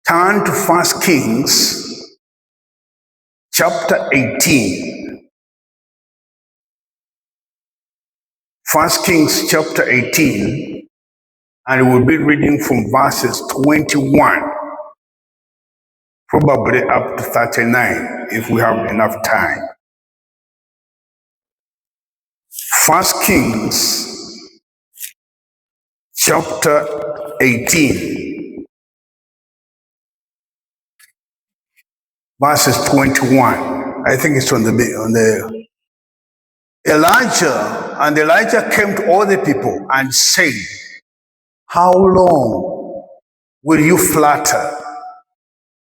Turn to First Kings chapter 18. First Kings chapter 18, and we'll be reading from verses 21, probably up to 39 if we have enough time. First Kings chapter 18, verses 21. I think it's on the Elijah came to all the people and said, "How long will you flutter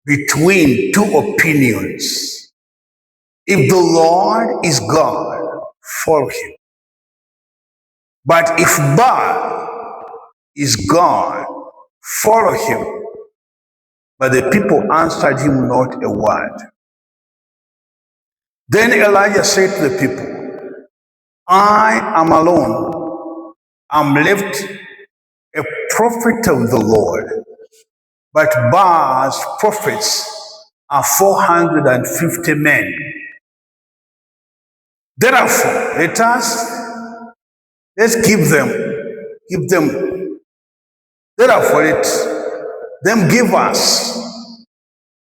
between two opinions? If the Lord is God, follow him. But if Baal is God, follow him." But the people answered him not a word. Then Elijah said to the people, "I am alone. I'm left a prophet of the Lord, but Baal's prophets are 450 men. Therefore, let's give them, therefore let them give us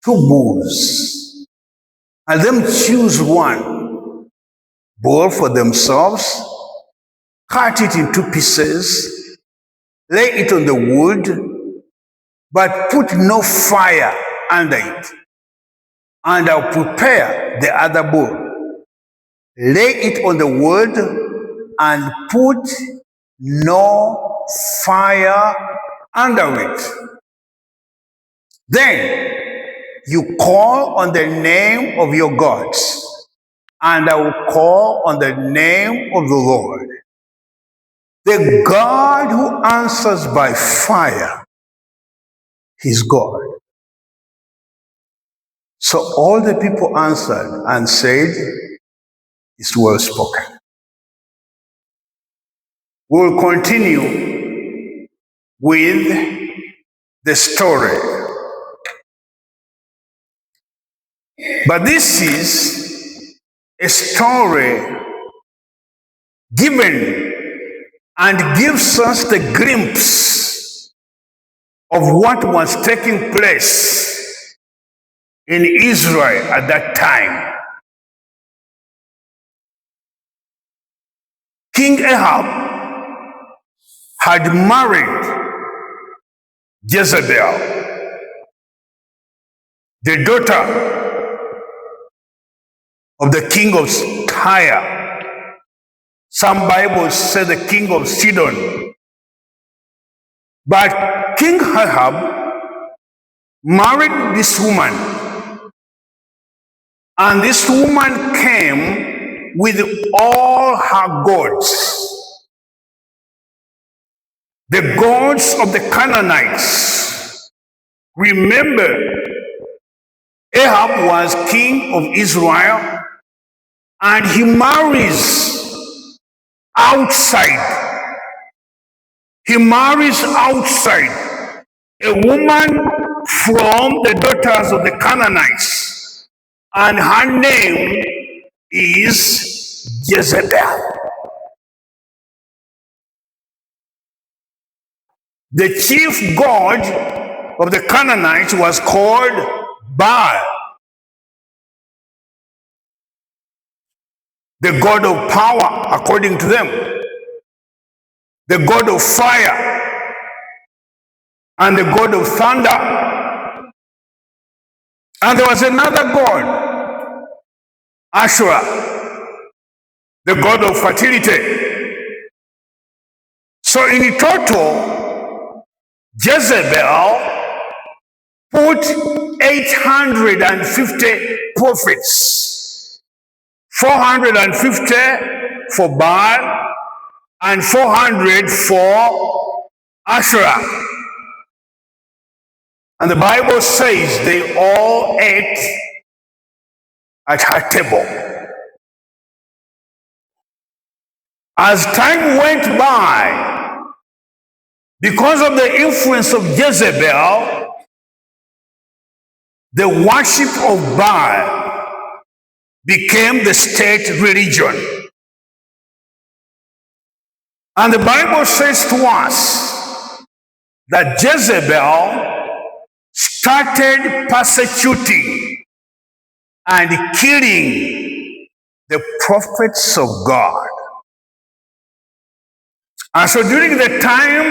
2 bulls, and them choose one bull for themselves, cut it in 2 pieces, lay it on the wood, but put no fire under it. And I'll prepare the other bull, lay it on the wood, and put no fire under it. Then you call on the name of your gods, and I will call on the name of the Lord. The God who answers by fire, he's God." So all the people answered and said, "It's well spoken." We'll continue with the story. But this is a story given and gives us the glimpse of what was taking place in Israel at that time. King Ahab had married Jezebel, the daughter of the king of Tyre. Some Bibles say the king of Sidon. But King Ahab married this woman, and this woman came with all her gods, the gods of the Canaanites. Remember, Ahab was king of Israel, and he marries outside. He marries outside a woman from the daughters of the Canaanites, and her name is Jezebel. The chief god of the Canaanites was called Baal, the god of power, according to them, the god of fire, and the god of thunder. And there was another god, Asherah, the god of fertility. So in total, Jezebel put 850 prophets, 450 for Baal and 400 for Asherah. And the Bible says they all ate at her table. As time went by, because of the influence of Jezebel, the worship of Baal became the state religion. And the Bible says to us that Jezebel started persecuting and killing the prophets of God. And so during the time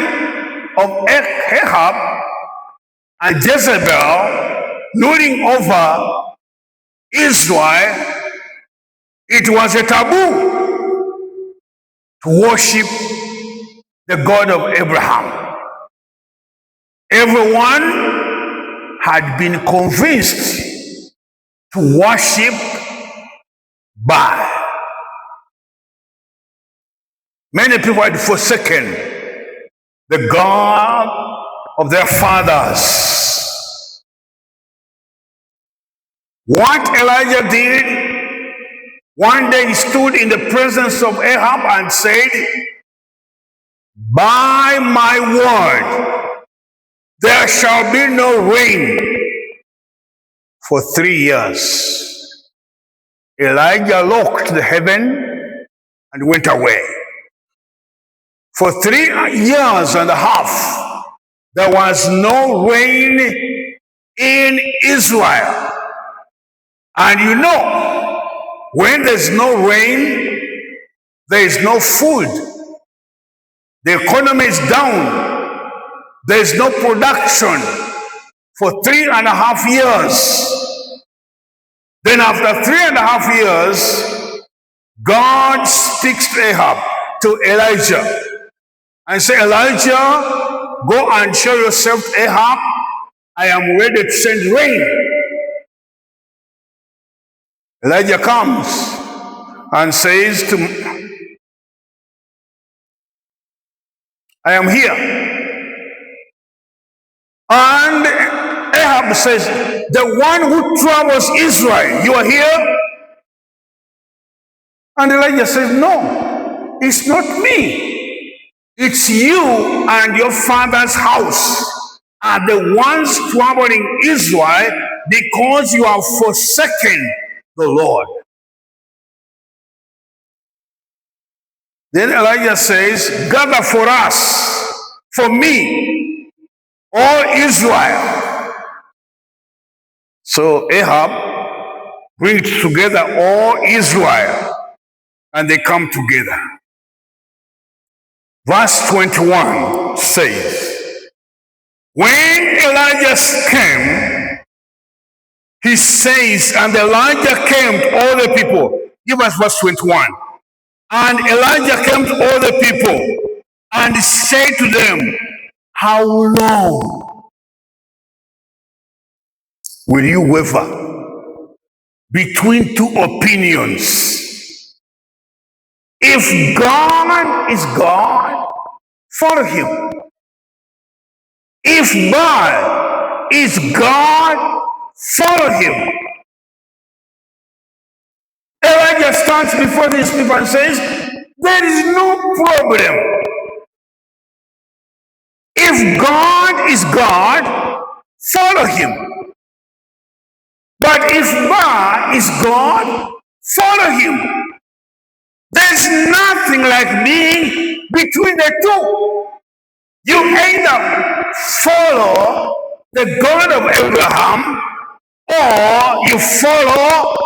of Ahab and Jezebel ruling over Israel, it was a taboo to worship the God of Abraham. Everyone had been convinced to worship Baal. Many people had forsaken the God of their fathers. What Elijah did, one day he stood in the presence of Ahab and said, "By my word, there shall be no rain for 3 years." Elijah locked the heaven and went away. For 3.5 years, there was no rain in Israel. And you know, when there's no rain, there is no food. The economy is down. There is no production for 3.5 years. Then after 3.5 years, God speaks to Ahab, to Elijah, and say, "Elijah, go and show yourself to Ahab. I am ready to send rain." Elijah comes and says to him, "I am here." And Ahab says, "The one who troubles Israel, you are here?" And Elijah says, "No, it's not me. It's you and your father's house are the ones troubling Israel because you have forsaken the Lord." Then Elijah says, "Gather for us, for me, all Israel." So Ahab brings together all Israel and they come together. Verse 21 says, when Elijah came, he says, and Elijah came to all the people. Give us verse 21. And Elijah came to all the people and said to them, "How long will you waver between two opinions? If God is God, follow him. If Baal is God, follow him." Elijah stands before these people and says, "There is no problem. If God is God, follow him. But if Baal is God, follow him. There's nothing like being between the two. You either follow the God of Abraham or you follow